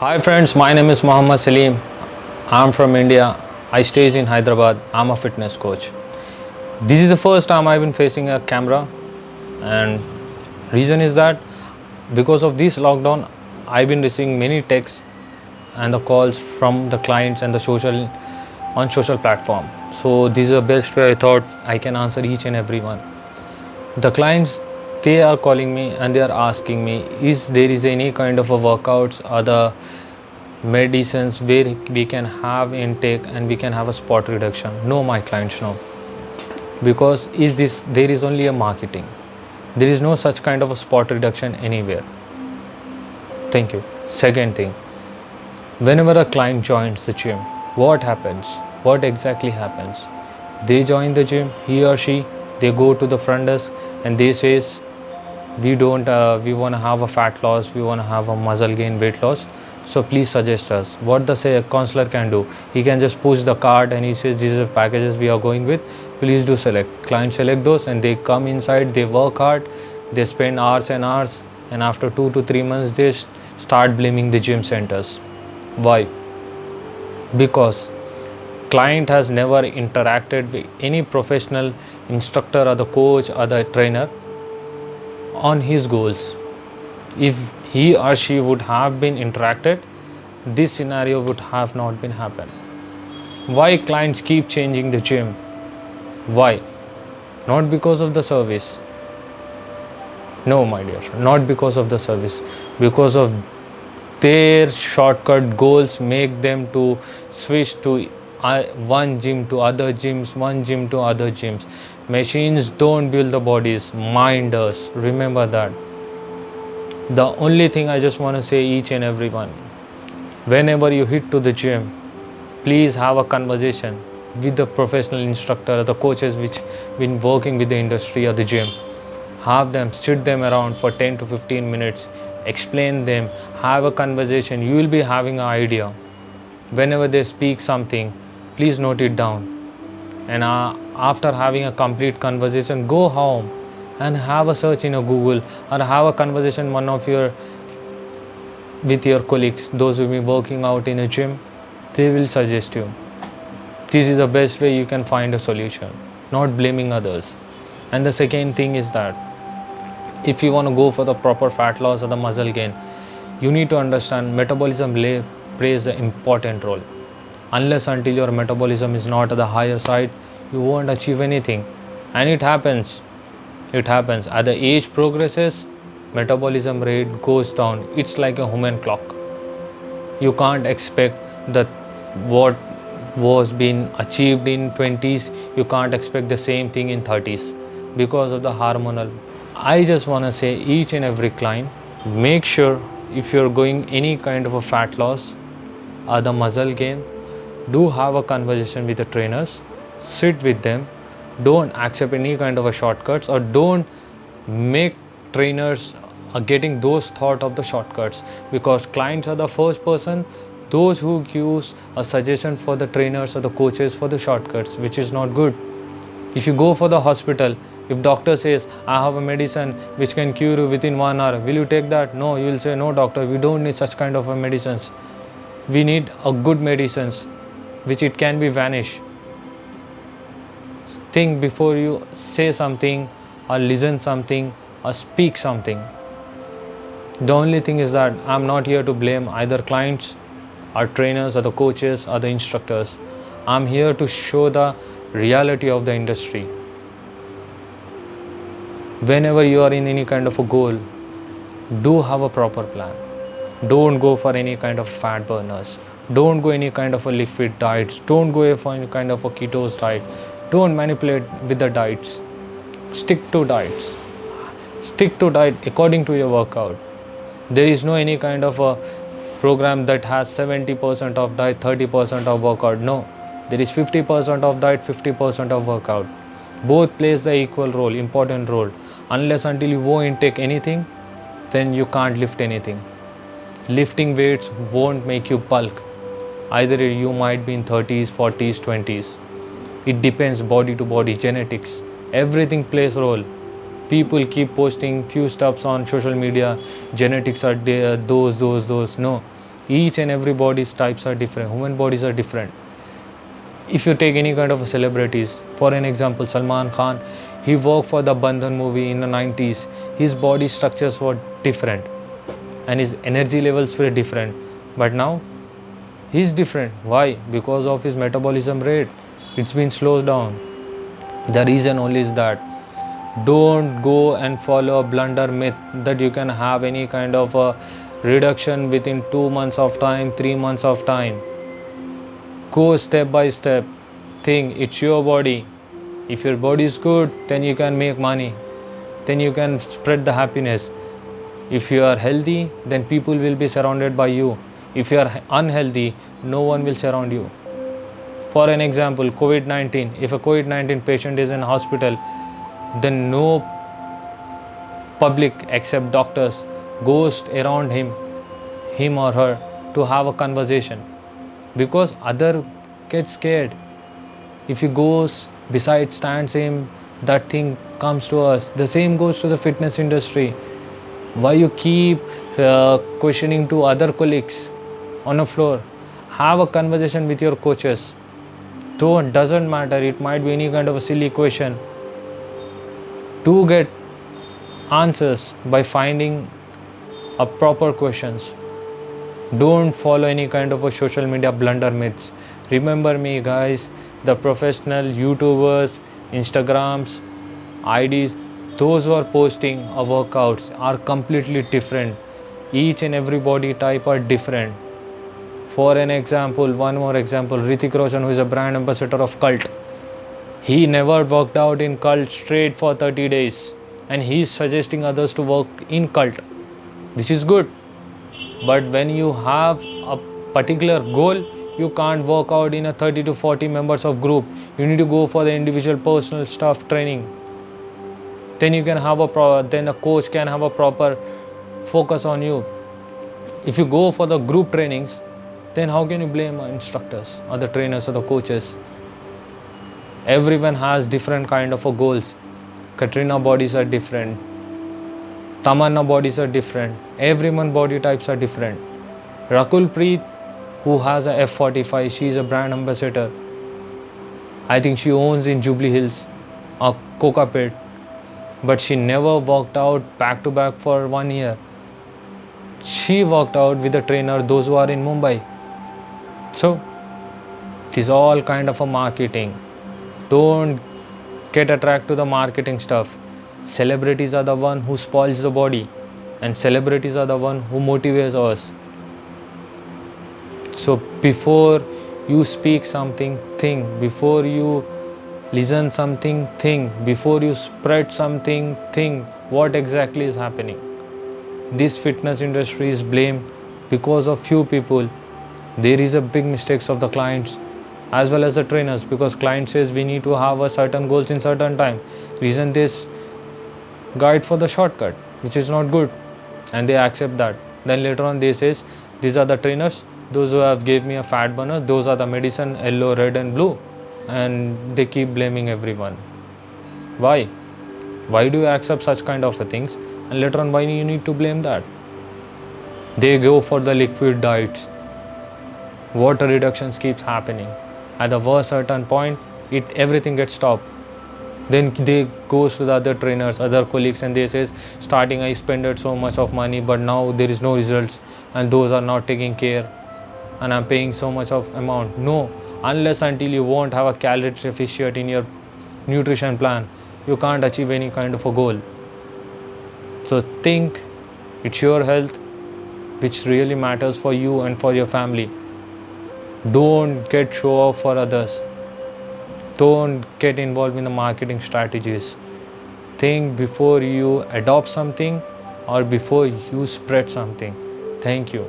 Hi friends, my name is Muhammad Salim. I'm from India. I stays in Hyderabad. I'm a fitness coach. This is the first time I've been facing a camera, and reason is that because of this lockdown I've been receiving many texts and the calls from the clients and the social platform. So this is the best way I thought I can answer each and every one. The clients, they are calling me and they are asking me, is there is any kind of a workouts or the medicines where we can have intake and we can have a spot reduction? No, my clients, no, because is this, there is only a marketing, there is no such kind of a spot reduction anywhere. Thank you. Second thing, whenever a client joins the gym, what happens, what exactly happens? They join the gym, he or she, they go to the front desk and they says, we don't we want to have a fat loss, we want to have a muscle gain, weight loss, so please suggest us. What the say counselor can do, he can just push the card and he says, these are packages we are going with, please do select. Clients select those and they come inside, they work hard, they spend hours and hours, and after 2 to 3 months they start blaming the gym centers. Why? Because client has never interacted with any professional instructor or the coach or the trainer on his goals. If he or she would have been interacted, this scenario would have not been happen. Why clients keep changing the gym? Why? Not because of the service. No, my dear, not because of the service, because of their shortcut goals make them to switch to one gym to other gyms, one gym to other gyms. Machines don't build the bodies, mind does. Remember that. The only thing I just want to say each and everyone, whenever you hit to the gym, please have a conversation with the professional instructor, the coaches which been working with the industry or the gym. Have them, sit them around for 10 to 15 minutes, explain them, have a conversation. You will be having an idea. Whenever they speak something, please note it down. And after having a complete conversation, go home and have a search in a Google or have a conversation with your colleagues, those who will be working out in a gym. They will suggest you. This is the best way you can find a solution, not blaming others. And the second thing is that if you want to go for the proper fat loss or the muscle gain, you need to understand metabolism plays an important role. Unless until your metabolism is not at the higher side, you won't achieve anything. And it happens as the age progresses, metabolism rate goes down. It's like a human clock. You can't expect that what was being achieved in 20s, you can't expect the same thing in 30s because of the hormonal. I just want to say each and every client, make sure if you're going any kind of a fat loss or the muscle gain, do have a conversation with the trainers, sit with them, don't accept any kind of a shortcuts, or don't make trainers getting those thought of the shortcuts, because clients are the first person, those who gives a suggestion for the trainers or the coaches for the shortcuts, which is not good. If you go for the hospital, if doctor says, I have a medicine which can cure you within 1 hour, will you take that? No, you will say, no doctor, we don't need such kind of a medicines. We need a good medicines which it can be vanish. Think before you say something or listen something or speak something. The only thing is that I'm not here to blame either clients or trainers or the coaches or the instructors. I'm here to show the reality of the industry. Whenever you are in any kind of a goal, do have a proper plan. Don't go for any kind of fat burners. Don't go any kind of a liquid diets. Don't go for any kind of a ketos diet. Don't manipulate with the diets. Stick to diets. Stick to diet according to your workout. There is no any kind of a program that has 70% of diet, 30% of workout. No, there is 50% of diet, 50% of workout. Both plays the equal role, important role. Unless until you won't take anything, then you can't lift anything. Lifting weights won't make you bulk. Either you might be in 30s, 40s, 20s. It depends body to body, genetics. Everything plays role. People keep posting few stuffs on social media, genetics are there, those. No, Each and every body's types are different. Human bodies are different. If you take any kind of celebrities, for an example, Salman Khan, he worked for the Bandhan movie in the 90s. His body structures were different and his energy levels were different. But now he's different. Why? Because of his metabolism rate. It's been slowed down. The reason only is that don't go and follow a blunder myth that you can have any kind of a reduction within 2 months of time, 3 months of time. Go step by step. Think it's your body. If your body is good, then you can make money. Then you can spread the happiness. If you are healthy, then people will be surrounded by you. If you are unhealthy, no one will surround you. For an example, COVID-19. If a COVID-19 patient is in hospital, then no public except doctors goes around him or her to have a conversation, because other get scared. If he goes beside stands him, that thing comes to us. The same goes to the fitness industry. Why you keep questioning to other colleagues on a floor? Have a conversation with your coaches. Though it doesn't matter, it might be any kind of a silly question. To get answers by finding a proper questions. Don't follow any kind of a social media blunder myths. Remember me, guys, the professional YouTubers, Instagrams, IDs, those who are posting workouts are completely different. Each and every body type are different. For an example, one more example, Hrithik Roshan, who is a brand ambassador of Cult. He never worked out in Cult straight for 30 days. And he is suggesting others to work in Cult, which is good. But when you have a particular goal, you can't work out in a 30 to 40 members of group. You need to go for the individual personal staff training. Then you can have then the coach can have a proper focus on you. If you go for the group trainings, then how can you blame instructors or the trainers or the coaches? Everyone has different kind of goals. Katrina bodies are different. Tamanna bodies are different. Everyone body types are different. Rakul Preet, who has a F45, she is a brand ambassador. I think she owns in Jubilee Hills or Kokapet, but she never worked out back to back for 1 year. She worked out with a trainer, those who are in Mumbai. So it is all kind of a marketing. Don't get attracted to the marketing stuff. Celebrities are the one who spoils the body, and celebrities are the one who motivates us. So before you speak something, think. Before you listen something, think. Before you spread something, think what exactly is happening. This fitness industry is blamed because of few people. There is a big mistakes of the clients as well as the trainers, because client says we need to have a certain goals in certain time. Reason this guide for the shortcut, which is not good, and they accept that. Then later on they says these are the trainers, those who have gave me a fat burner, those are the medicine, yellow, red and blue, and they keep blaming everyone. Why do you accept such kind of things, and later on why you need to blame that? They go for the liquid diets, water reductions keeps happening. At the certain point, everything gets stopped. Then they goes to the other trainers, other colleagues, and they says, starting I spent so much of money, but now there is no results, and those are not taking care, and I'm paying so much of amount. No, unless until you won't have a calorie deficit in your nutrition plan, you can't achieve any kind of a goal. So think, it's your health which really matters for you and for your family. Don't get show off for others. Don't get involved in the marketing strategies. Think before you adopt something or before you spread something. Thank you.